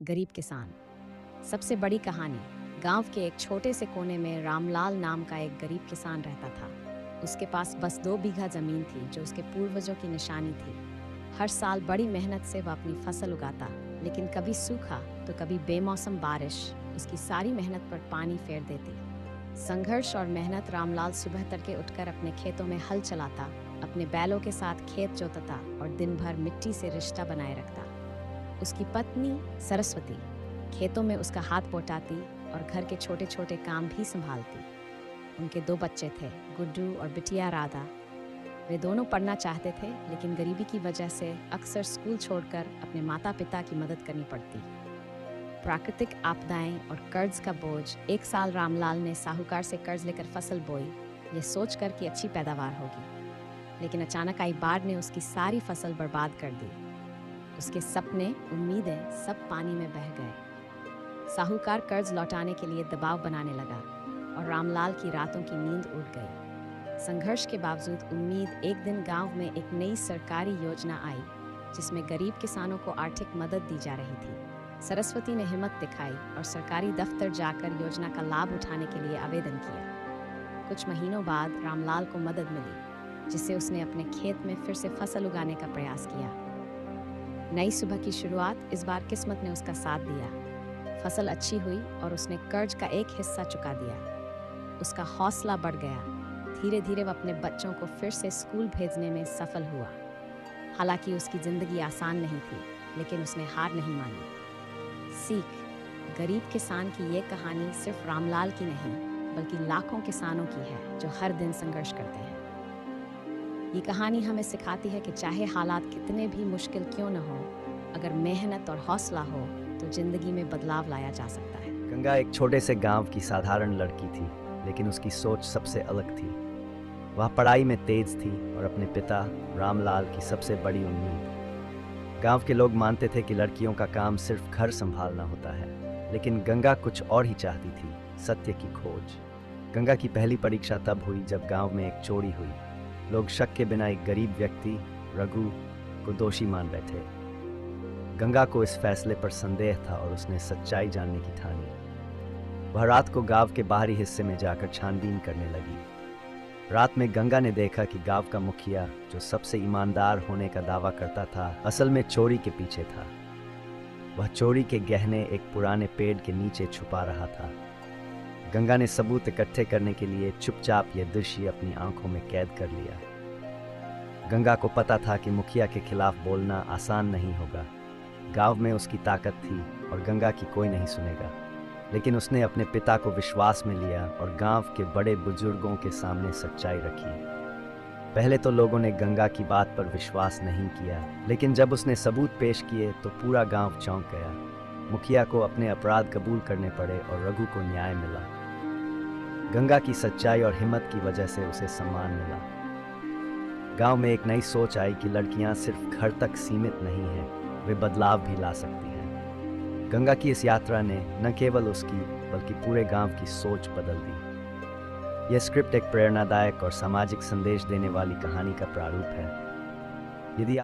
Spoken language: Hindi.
गरीब किसान। सबसे बड़ी कहानी। गांव के एक छोटे से कोने में रामलाल नाम का एक गरीब किसान रहता था। उसके पास बस 2 बीघा जमीन थी जो उसके पूर्वजों की निशानी थी। हर साल बड़ी मेहनत से वह अपनी फसल उगाता, लेकिन कभी सूखा तो कभी बेमौसम बारिश उसकी सारी मेहनत पर पानी फेर देती। संघर्ष और मेहनत। रामलाल सुबह तड़के उठकर अपने खेतों में हल चलाता, अपने बैलों के साथ खेत जोतता और दिन भर मिट्टी से रिश्ता बनाए रखता। उसकी पत्नी सरस्वती खेतों में उसका हाथ बटाती और घर के छोटे छोटे काम भी संभालती। उनके 2 बच्चे थे, गुड्डू और बिटिया राधा। वे दोनों पढ़ना चाहते थे, लेकिन गरीबी की वजह से अक्सर स्कूल छोड़कर अपने माता पिता की मदद करनी पड़ती। प्राकृतिक आपदाएं और कर्ज का बोझ। एक साल रामलाल ने साहूकार से कर्ज लेकर फसल बोई, ये सोचकर कि अच्छी पैदावार होगी, लेकिन अचानक आई बाढ़ ने उसकी सारी फसल बर्बाद कर दी। उसके सपने, उम्मीदें सब पानी में बह गए। साहूकार कर्ज लौटाने के लिए दबाव बनाने लगा और रामलाल की रातों की नींद उड़ गई। संघर्ष के बावजूद उम्मीद। एक दिन गांव में एक नई सरकारी योजना आई जिसमें गरीब किसानों को आर्थिक मदद दी जा रही थी। सरस्वती ने हिम्मत दिखाई और सरकारी दफ्तर जाकर योजना का लाभ उठाने के लिए आवेदन किया। कुछ महीनों बाद रामलाल को मदद मिली, जिससे उसने अपने खेत में फिर से फसल उगाने का प्रयास किया। नई सुबह की शुरुआत। इस बार किस्मत ने उसका साथ दिया। फसल अच्छी हुई और उसने कर्ज का एक हिस्सा चुका दिया। उसका हौसला बढ़ गया। धीरे धीरे वह अपने बच्चों को फिर से स्कूल भेजने में सफल हुआ। हालांकि उसकी जिंदगी आसान नहीं थी, लेकिन उसने हार नहीं मानी। सीख। गरीब किसान की ये कहानी सिर्फ रामलाल की नहीं, बल्कि लाखों किसानों की है जो हर दिन संघर्ष करते हैं। ये कहानी हमें सिखाती है कि चाहे हालात कितने भी मुश्किल क्यों न हो, अगर मेहनत और हौसला हो तो जिंदगी में बदलाव लाया जा सकता है। गंगा एक छोटे से गांव की साधारण लड़की थी, लेकिन उसकी सोच सबसे अलग थी। वह पढ़ाई में तेज थी और अपने पिता रामलाल की सबसे बड़ी उम्मीद। गांव के लोग मानते थे कि लड़कियों का काम सिर्फ घर संभालना होता है, लेकिन गंगा कुछ और ही चाहती थी, सत्य की खोज। गंगा की पहली परीक्षा तब हुई जब गांव में एक चोरी हुई। लोग शक के बिना एक गरीब व्यक्ति रघु को दोषी मान बैठे। गंगा को इस फैसले पर संदेह था और उसने सच्चाई जानने की ठानी। वह रात को गांव के बाहरी हिस्से में जाकर छानबीन करने लगी। रात में गंगा ने देखा कि गांव का मुखिया, जो सबसे ईमानदार होने का दावा करता था, असल में चोरी के पीछे था। वह चोरी के गहने एक पुराने पेड़ के नीचे छुपा रहा था। गंगा ने सबूत इकट्ठे करने के लिए चुपचाप यह दृश्य अपनी आंखों में कैद कर लिया। गंगा को पता था कि मुखिया के खिलाफ बोलना आसान नहीं होगा। गांव में उसकी ताकत थी और गंगा की कोई नहीं सुनेगा। लेकिन उसने अपने पिता को विश्वास में लिया और गांव के बड़े बुजुर्गों के सामने सच्चाई रखी। पहले तो लोगों ने गंगा की बात पर विश्वास नहीं किया, लेकिन जब उसने सबूत पेश किए तो पूरा गांव चौंक गया। मुखिया को अपने अपराध कबूल करने पड़े और रघु को न्याय मिला। गंगा की सच्चाई और हिम्मत की वजह से उसे सम्मान मिला। गांव में एक नई सोच आई कि लड़कियां सिर्फ घर तक सीमित नहीं हैं, वे बदलाव भी ला सकती हैं। गंगा की इस यात्रा ने न केवल उसकी बल्कि पूरे गांव की सोच बदल दी। यह स्क्रिप्ट एक प्रेरणादायक और सामाजिक संदेश देने वाली कहानी का प्रारूप है। यदि